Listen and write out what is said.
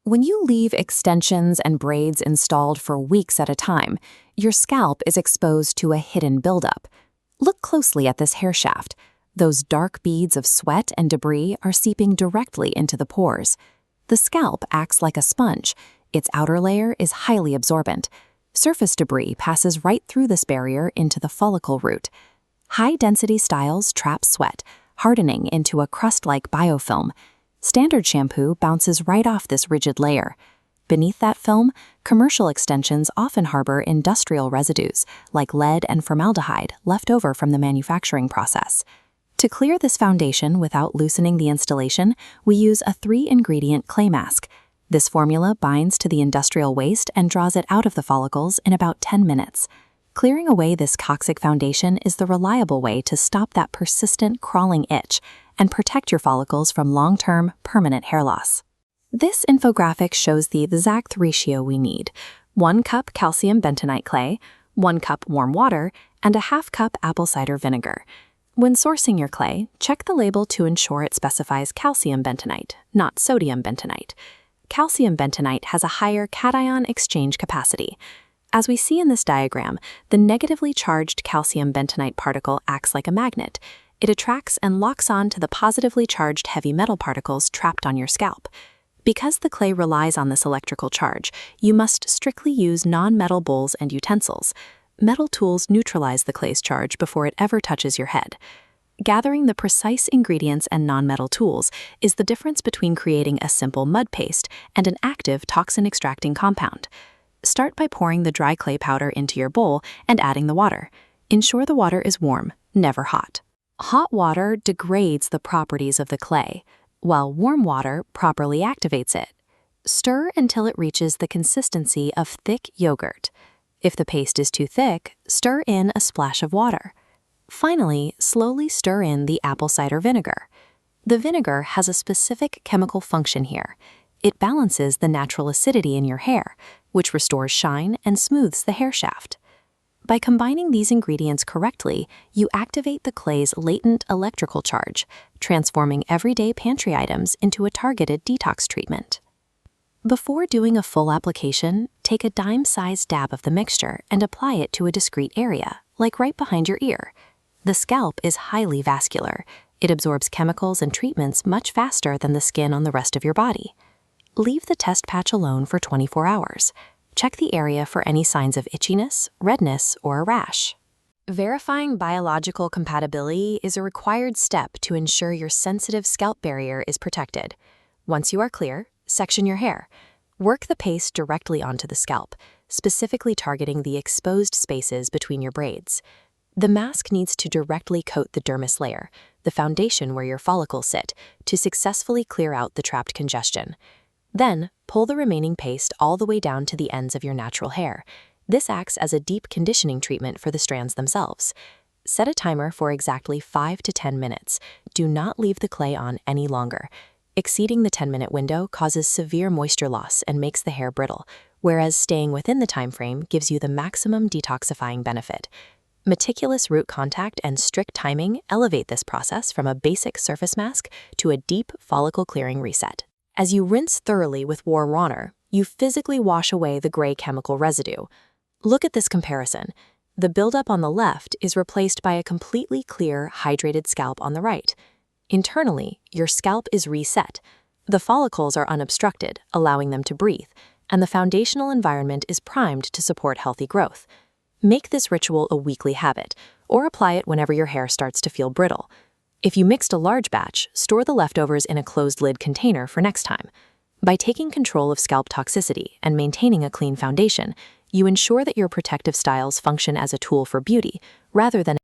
When you leave extensions and braids installed for weeks at a time, your scalp is exposed to a hidden buildup. Look closely at this hair shaft. Those dark beads of sweat and debris are seeping directly into the pores. The scalp acts like a sponge. Its outer layer is highly absorbent. Surface debris passes right through this barrier into the follicle root. High-density styles trap sweat, hardening into a crust-like biofilm. Standard shampoo bounces right off this rigid layer. Beneath that film, commercial extensions often harbor industrial residues, like lead and formaldehyde, left over from the manufacturing process. To clear this foundation without loosening the installation, we use a 3-ingredient clay mask. This formula binds to the industrial waste and draws it out of the follicles in about 10 minutes. Clearing away this toxic foundation is the reliable way to stop that persistent crawling itch and protect your follicles from long-term, permanent hair loss. This infographic shows the exact ratio we need: 1 cup calcium bentonite clay, 1 cup warm water, and a ½ cup apple cider vinegar. When sourcing your clay, check the label to ensure it specifies calcium bentonite, not sodium bentonite. Calcium bentonite has a higher cation exchange capacity. As we see in this diagram, the negatively charged calcium bentonite particle acts like a magnet. It attracts and locks on to the positively charged heavy metal particles trapped on your scalp. Because the clay relies on this electrical charge, you must strictly use non-metal bowls and utensils. Metal tools neutralize the clay's charge before it ever touches your head. Gathering the precise ingredients and non-metal tools is the difference between creating a simple mud paste and an active toxin-extracting compound. Start by pouring the dry clay powder into your bowl and adding the water. Ensure the water is warm, never hot. Hot water degrades the properties of the clay, while warm water properly activates it. Stir until it reaches the consistency of thick yogurt. If the paste is too thick, stir in a splash of water. Finally, slowly stir in the apple cider vinegar. The vinegar has a specific chemical function here. It balances the natural acidity in your hair, which restores shine and smooths the hair shaft. By combining these ingredients correctly, you activate the clay's latent electrical charge, transforming everyday pantry items into a targeted detox treatment. Before doing a full application, take a dime-sized dab of the mixture and apply it to a discrete area, like right behind your ear. The scalp is highly vascular. It absorbs chemicals and treatments much faster than the skin on the rest of your body. Leave the test patch alone for 24 hours. Check the area for any signs of itchiness, redness, or a rash. Verifying biological compatibility is a required step to ensure your sensitive scalp barrier is protected. Once you are clear, section your hair. Work the paste directly onto the scalp, specifically targeting the exposed spaces between your braids. The mask needs to directly coat the dermis layer, the foundation where your follicles sit, to successfully clear out the trapped congestion. Then, pull the remaining paste all the way down to the ends of your natural hair. This acts as a deep conditioning treatment for the strands themselves. Set a timer for exactly 5 to 10 minutes. Do not leave the clay on any longer. Exceeding the 10-minute window causes severe moisture loss and makes the hair brittle, whereas staying within the time frame gives you the maximum detoxifying benefit. Meticulous root contact and strict timing elevate this process from a basic surface mask to a deep follicle-clearing reset. As you rinse thoroughly with warm water, you physically wash away the gray chemical residue. Look at this comparison. The buildup on the left is replaced by a completely clear, hydrated scalp on the right. Internally, your scalp is reset. The follicles are unobstructed, allowing them to breathe, and the foundational environment is primed to support healthy growth. Make this ritual a weekly habit, or apply it whenever your hair starts to feel brittle. If you mixed a large batch, store the leftovers in a closed-lid container for next time. By taking control of scalp toxicity and maintaining a clean foundation, you ensure that your protective styles function as a tool for beauty rather than